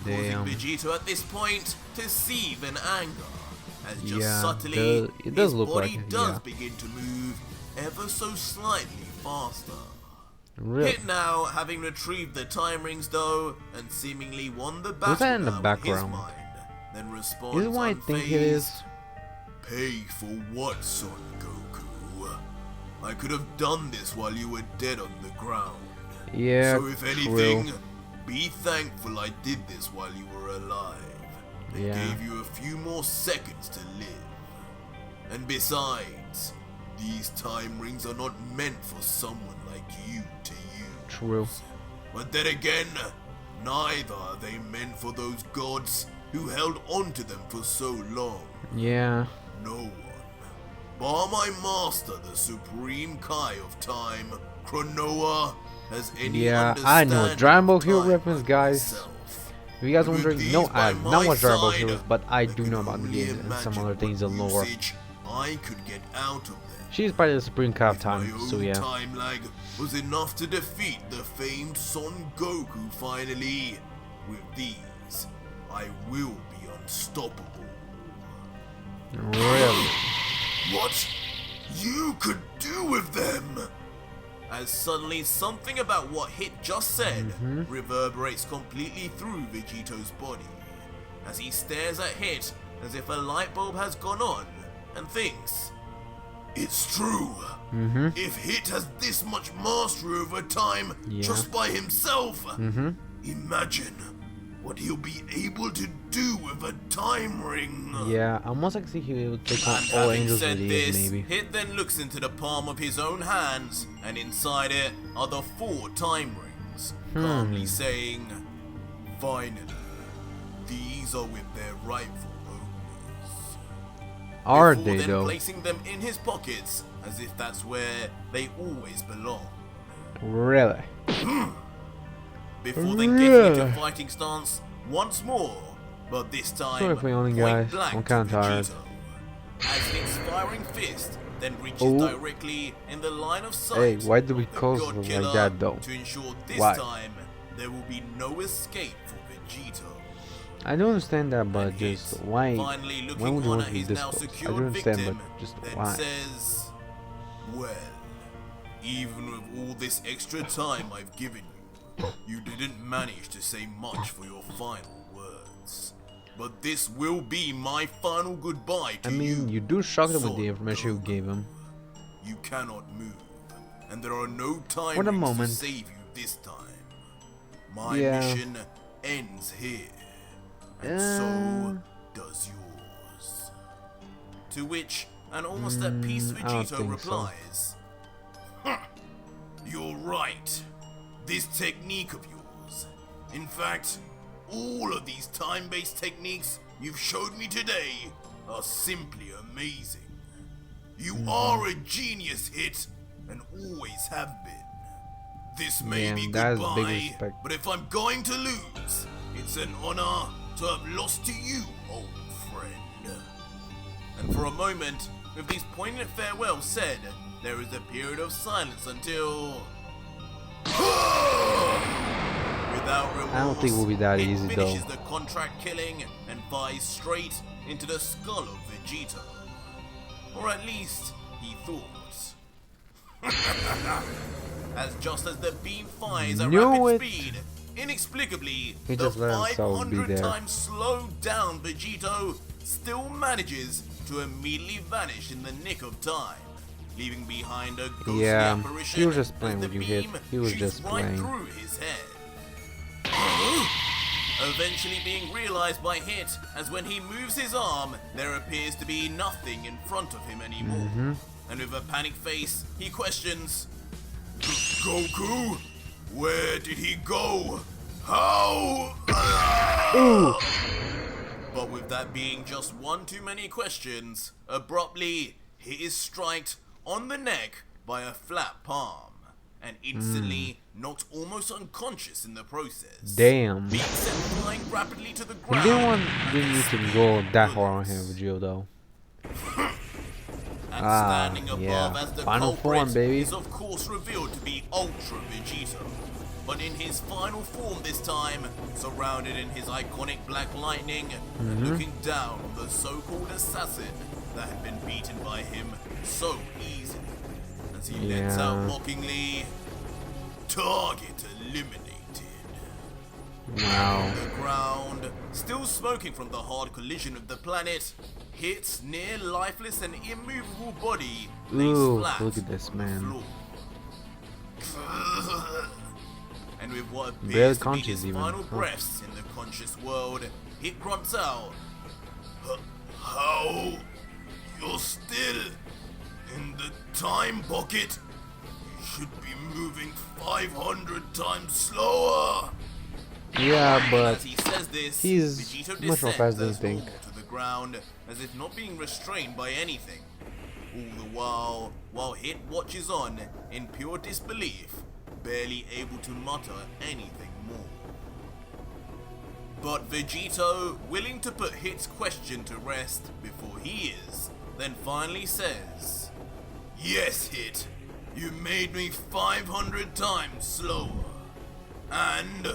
Speaker 1: Damn.
Speaker 2: Causing Vegito at this point to seethe in anger, as just
Speaker 1: Yeah,
Speaker 2: subtly
Speaker 1: it does
Speaker 2: his
Speaker 1: look
Speaker 2: body
Speaker 1: like it,
Speaker 2: does
Speaker 1: yeah.
Speaker 2: begin to move ever so slightly faster.
Speaker 1: Really?
Speaker 2: Hit now, having retrieved the time rings though, and seemingly won the battle
Speaker 1: Who's that in the
Speaker 2: now
Speaker 1: background?
Speaker 2: his mind, then responds
Speaker 1: Is it what I think it is?
Speaker 2: unfazed, "Pay for what, Son Goku? I could have done this while you were dead on the ground.
Speaker 1: Yeah,
Speaker 2: So if anything,
Speaker 1: true.
Speaker 2: be thankful I did this while you were alive. I
Speaker 1: Yeah.
Speaker 2: gave you a few more seconds to live. And besides, these time rings are not meant for someone like you to use.
Speaker 1: True.
Speaker 2: But then again, neither are they meant for those gods who held on to them for so long.
Speaker 1: Yeah.
Speaker 2: No one, bar my master, the supreme Kai of time, Cronoa, has any
Speaker 1: Yeah, I know.
Speaker 2: understanding
Speaker 1: Dragon Ball
Speaker 2: of
Speaker 1: Hero
Speaker 2: time
Speaker 1: reference,
Speaker 2: like
Speaker 1: guys.
Speaker 2: myself.
Speaker 1: If you guys
Speaker 2: With
Speaker 1: wondering,
Speaker 2: these
Speaker 1: no,
Speaker 2: by
Speaker 1: I have
Speaker 2: my
Speaker 1: not watched Dragon Ball
Speaker 2: side,
Speaker 1: Heroes, but I do
Speaker 2: can
Speaker 1: know about the
Speaker 2: only
Speaker 1: games and some
Speaker 2: imagine
Speaker 1: other things
Speaker 2: what
Speaker 1: in lore.
Speaker 2: usage I could get out of them.
Speaker 1: She's part of the Supreme Cup
Speaker 2: If my
Speaker 1: time, so
Speaker 2: own
Speaker 1: yeah.
Speaker 2: time lag was enough to defeat the famed Son Goku finally. With these, I will be unstoppable.
Speaker 1: Really?
Speaker 2: What you could do with them? As suddenly something about what Hit just said reverberates completely through Vegito's body, as he stares at Hit as if a light bulb has gone on and thinks, it's true. If Hit has this much mastery over time just by himself, imagine what he'll be able to do with a time ring.
Speaker 1: Yeah, almost like see he would take on
Speaker 2: And
Speaker 1: all
Speaker 2: having
Speaker 1: angels
Speaker 2: said
Speaker 1: with
Speaker 2: this,
Speaker 1: these, maybe.
Speaker 2: Hit then looks into the palm of his own hands, and inside it are the 4 time rings, calmly saying, finally, these are with their rightful owners.
Speaker 1: Are
Speaker 2: Before
Speaker 1: they
Speaker 2: then
Speaker 1: though?
Speaker 2: placing them in his pockets, as if that's where they always belong.
Speaker 1: Really?
Speaker 2: Before then getting into fighting stance once more, but this time
Speaker 1: Sorry for yawning,
Speaker 2: point
Speaker 1: guys.
Speaker 2: blank
Speaker 1: I'm
Speaker 2: to
Speaker 1: kinda tired.
Speaker 2: Vegito, as an inspiring fist then reaches
Speaker 1: Oh.
Speaker 2: directly in the line of sight.
Speaker 1: Hey, why do we
Speaker 2: of the
Speaker 1: cause
Speaker 2: God
Speaker 1: them like
Speaker 2: Killer
Speaker 1: that, though?
Speaker 2: To ensure this
Speaker 1: Why?
Speaker 2: time there will be no escape for Vegito.
Speaker 1: I don't understand that, but
Speaker 2: And
Speaker 1: just
Speaker 2: Hit,
Speaker 1: why?
Speaker 2: finally
Speaker 1: Why
Speaker 2: looking
Speaker 1: would you
Speaker 2: on
Speaker 1: want
Speaker 2: at
Speaker 1: to be
Speaker 2: his
Speaker 1: this
Speaker 2: now
Speaker 1: close? I
Speaker 2: secured
Speaker 1: don't understand,
Speaker 2: victim,
Speaker 1: but just
Speaker 2: then
Speaker 1: why?
Speaker 2: says, well, even with all this extra time I've given you, you didn't manage to say much for your final words. But this will be my final goodbye to
Speaker 1: I mean, you do shock them with the information you gave him.
Speaker 2: You cannot move, and there are no time
Speaker 1: For the
Speaker 2: rings
Speaker 1: moment.
Speaker 2: to save you this time. My
Speaker 1: Yeah.
Speaker 2: mission ends here, and so does yours. To which an almost at peace
Speaker 1: I don't
Speaker 2: Vegito
Speaker 1: think so.
Speaker 2: replies, "Huh, you're right. This technique of yours, in fact, all of these time-based techniques you've showed me today are simply amazing. You are a genius, Hit, and always have been. This may
Speaker 1: Yeah,
Speaker 2: be
Speaker 1: that is big
Speaker 2: goodbye,
Speaker 1: respect.
Speaker 2: but if I'm going to lose, it's an honor to have lost to you, old friend." And for a moment, with these poignant farewells said, there is a period of silence until... Without remorse,
Speaker 1: I don't think it will be that
Speaker 2: Hit
Speaker 1: easy,
Speaker 2: finishes
Speaker 1: though.
Speaker 2: the contract killing and flies straight into the skull of Vegito. Or at least, he thought. As just as the beam flies at
Speaker 1: Knew
Speaker 2: rapid
Speaker 1: it.
Speaker 2: speed, inexplicably,
Speaker 1: He
Speaker 2: the
Speaker 1: just let himself be
Speaker 2: 500
Speaker 1: there.
Speaker 2: times slowed down Vegito still manages to immediately vanish in the nick of time, leaving behind a ghostly
Speaker 1: Yeah,
Speaker 2: apparition
Speaker 1: he was just
Speaker 2: as
Speaker 1: playing
Speaker 2: the
Speaker 1: with you, Hit.
Speaker 2: beam
Speaker 1: He was
Speaker 2: shoots
Speaker 1: just
Speaker 2: right
Speaker 1: playing.
Speaker 2: through his head. Eventually being realized by Hit, as when he moves his arm, there appears to be nothing in front of him anymore. And with a panicked face, he questions, Goku? Where did he go? How? But with that being just one too many questions, abruptly, he is striked on the neck by a flat palm, and instantly knocked almost unconscious in the process.
Speaker 1: Damn.
Speaker 2: Being sent flying rapidly to the
Speaker 1: He
Speaker 2: ground.
Speaker 1: didn't need to go that hard on him, Vegito, though.
Speaker 2: And standing above
Speaker 1: yeah.
Speaker 2: as the
Speaker 1: Final
Speaker 2: culprit
Speaker 1: form, baby.
Speaker 2: is of course revealed to be Ultra Vegito. But in his final form this time, surrounded in his iconic black lightning, and looking down on the so-called assassin that had been beaten by him so easily. As he lets out
Speaker 1: Yeah.
Speaker 2: mockingly, "Target eliminated."
Speaker 1: Wow.
Speaker 2: The ground, still smoking from the hard collision of the planet, Hit's near lifeless and immovable body lays
Speaker 1: Ooh,
Speaker 2: flat
Speaker 1: look at this,
Speaker 2: on the
Speaker 1: man.
Speaker 2: floor. And with what
Speaker 1: Barely
Speaker 2: appears to be
Speaker 1: conscious
Speaker 2: his
Speaker 1: even,
Speaker 2: final
Speaker 1: huh.
Speaker 2: breaths in the conscious world, Hit grunts out, "How? You're still in the time pocket? You should be moving 500 times slower."
Speaker 1: Yeah,
Speaker 2: And
Speaker 1: but
Speaker 2: as he says this,
Speaker 1: he's
Speaker 2: Vegito
Speaker 1: much more
Speaker 2: descends
Speaker 1: fast than you
Speaker 2: as
Speaker 1: think.
Speaker 2: normal to the ground, as if not being restrained by anything. All the while Hit watches on in pure disbelief, barely able to mutter anything more. But Vegito, willing to put Hit's question to rest before he is, then finally says, "Yes, Hit, you made me 500 times slower. And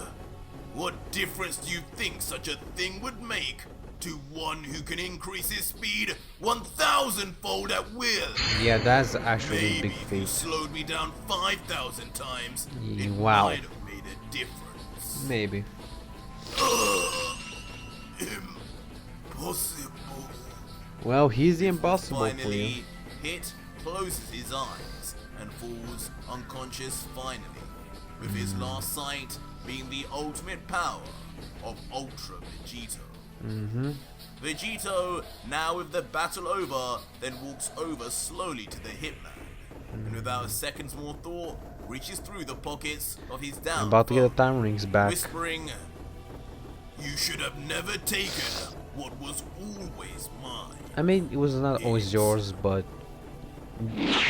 Speaker 2: what difference do you think such a thing would make to one who can increase his speed 1,000-fold at will?
Speaker 1: Yeah, that's actually a
Speaker 2: Maybe
Speaker 1: big
Speaker 2: if you
Speaker 1: feat.
Speaker 2: slowed me down 5,000 times, it
Speaker 1: Wow.
Speaker 2: might have made a difference."
Speaker 1: Maybe.
Speaker 2: Impossible.
Speaker 1: Well, he's the impossible for you.
Speaker 2: Finally, Hit closes his eyes and falls unconscious finally, with his last sight being the ultimate power of Ultra Vegito. Vegito, now with the battle over, then walks over slowly to the Hitman, and without a second's more thought, reaches through the pockets of his down
Speaker 1: I'm about to get the time rings back.
Speaker 2: whispering, "You should have never taken what was always mine."
Speaker 1: I mean, it was not always yours, but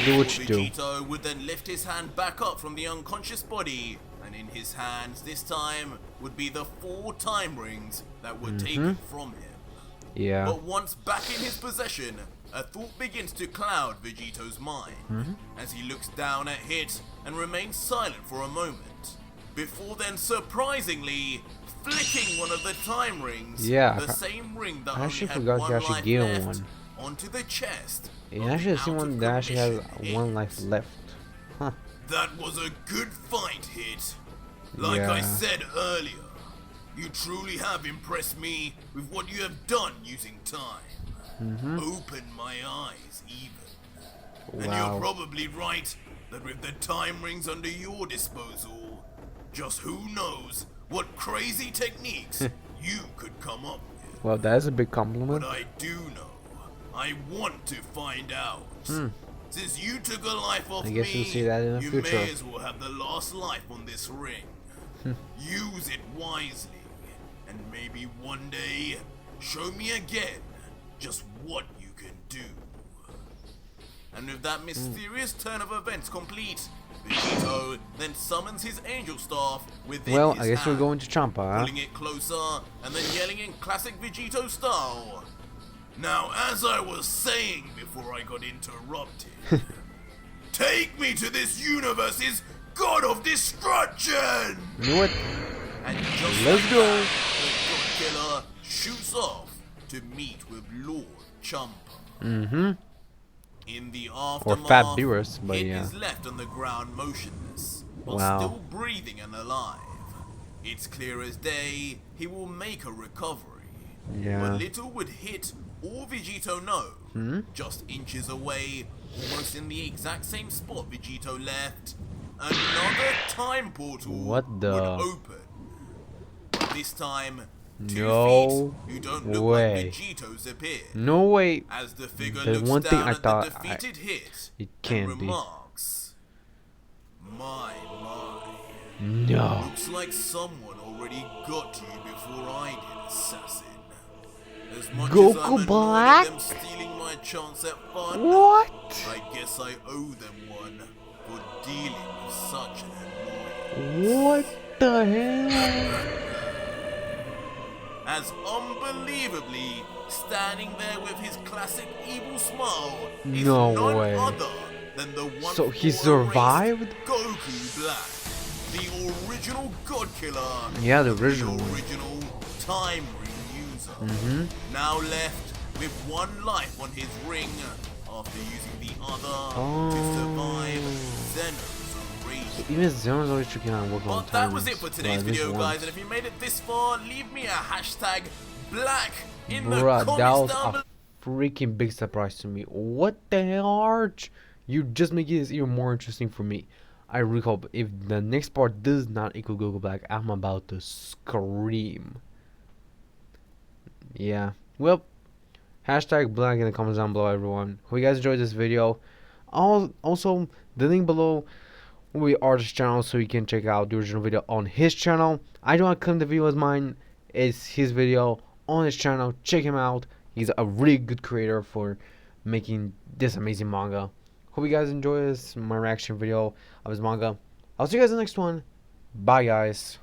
Speaker 1: do what you do.
Speaker 2: Vegito would then lift his hand back up from the unconscious body, and in his hands this time would be the 4 time rings that were taken from him.
Speaker 1: Yeah.
Speaker 2: But once back in his possession, a thought begins to cloud Vegito's mind as he looks down at Hit and remains silent for a moment, before then surprisingly flicking one of the time rings,
Speaker 1: Yeah,
Speaker 2: the same ring that
Speaker 1: I
Speaker 2: only
Speaker 1: actually
Speaker 2: had
Speaker 1: forgot
Speaker 2: one
Speaker 1: you actually
Speaker 2: life
Speaker 1: gave him
Speaker 2: left,
Speaker 1: one.
Speaker 2: onto the chest.
Speaker 1: And
Speaker 2: of the
Speaker 1: actually, I see
Speaker 2: out
Speaker 1: one
Speaker 2: of
Speaker 1: that actually has
Speaker 2: commission
Speaker 1: one
Speaker 2: Hit.
Speaker 1: life left. Huh.
Speaker 2: That was a good fight, Hit. Like I
Speaker 1: Yeah.
Speaker 2: said earlier, you truly have impressed me with what you have done using time. Opened my eyes even. And
Speaker 1: Wow.
Speaker 2: you're probably right that with the time rings under your disposal, just who knows what crazy techniques you could come up with.
Speaker 1: Well, that's a big compliment.
Speaker 2: But I do know. I want to find out. Since you took a life off
Speaker 1: I guess
Speaker 2: me,
Speaker 1: we'll see that in the
Speaker 2: you
Speaker 1: future.
Speaker 2: may as well have the last life on this ring. Use it wisely, and maybe one day show me again just what you can do. And with that mysterious turn of events complete, Vegito then summons his angel staff within
Speaker 1: Well,
Speaker 2: his
Speaker 1: I guess we're
Speaker 2: hand,
Speaker 1: going to Champa, huh?
Speaker 2: pulling it closer and then yelling in classic Vegito style. Now, as I was saying before I got interrupted, take me to this universe's god of destruction!
Speaker 1: You know what?
Speaker 2: And just
Speaker 1: Let's
Speaker 2: like
Speaker 1: go.
Speaker 2: that, the god killer shoots off to meet with Lord Champa. In the aftermath,
Speaker 1: Fat Beerus, but
Speaker 2: Hit
Speaker 1: yeah.
Speaker 2: is left on the ground motionless, but
Speaker 1: Wow.
Speaker 2: still breathing and alive. It's clear as day he will make a recovery.
Speaker 1: Yeah.
Speaker 2: But little would Hit or Vegito know, just inches away, almost in the exact same spot Vegito left, another time portal
Speaker 1: What the-
Speaker 2: would open. But this time, 2
Speaker 1: No
Speaker 2: feet who don't look
Speaker 1: way.
Speaker 2: like Vegito's appear.
Speaker 1: No way.
Speaker 2: As the figure
Speaker 1: The
Speaker 2: looks
Speaker 1: one thing
Speaker 2: down
Speaker 1: I
Speaker 2: at
Speaker 1: thought
Speaker 2: the defeated Hit
Speaker 1: it
Speaker 2: and
Speaker 1: can't be.
Speaker 2: remarks, my,
Speaker 1: No.
Speaker 2: looks like someone already got to you before I did, assassin. As much as
Speaker 1: Goku
Speaker 2: I'm annoyed
Speaker 1: Black?
Speaker 2: at them stealing my chance at fun,
Speaker 1: What?
Speaker 2: I guess I owe them one for dealing with such an annoyance.
Speaker 1: What the hell?
Speaker 2: As unbelievably standing there with his classic evil smile is
Speaker 1: No
Speaker 2: none
Speaker 1: way.
Speaker 2: other than the one
Speaker 1: So he
Speaker 2: for a race,
Speaker 1: survived?
Speaker 2: Goku Black, the original God Killer,
Speaker 1: Yeah, the original one.
Speaker 2: original Time Ring user, now left with one life on his ring after using the other to survive Zeno's rage.
Speaker 1: Even Zero's always tricky on working on
Speaker 2: But
Speaker 1: time.
Speaker 2: that was it for today's video, guys. And if you made it this far, leave me a hashtag black in the
Speaker 1: Bruh, that
Speaker 2: comments
Speaker 1: was
Speaker 2: down below.
Speaker 1: a freaking big surprise to me. What the hell, Arch? You just make this even more interesting for me. I really hope if the next part does not equal Goku Black, I'm about to scream. Yeah. Well, hashtag black in the comments down below, everyone. Hope you guys enjoyed this video. Also, the link below will be Art's channel, so you can check out the original video on his channel. I do not claim the video as mine. It's his video on his channel. Check him out. He's a really good creator for making this amazing manga. Hope you guys enjoy this, my reaction video of his manga. I'll see you guys in the next one. Bye, guys.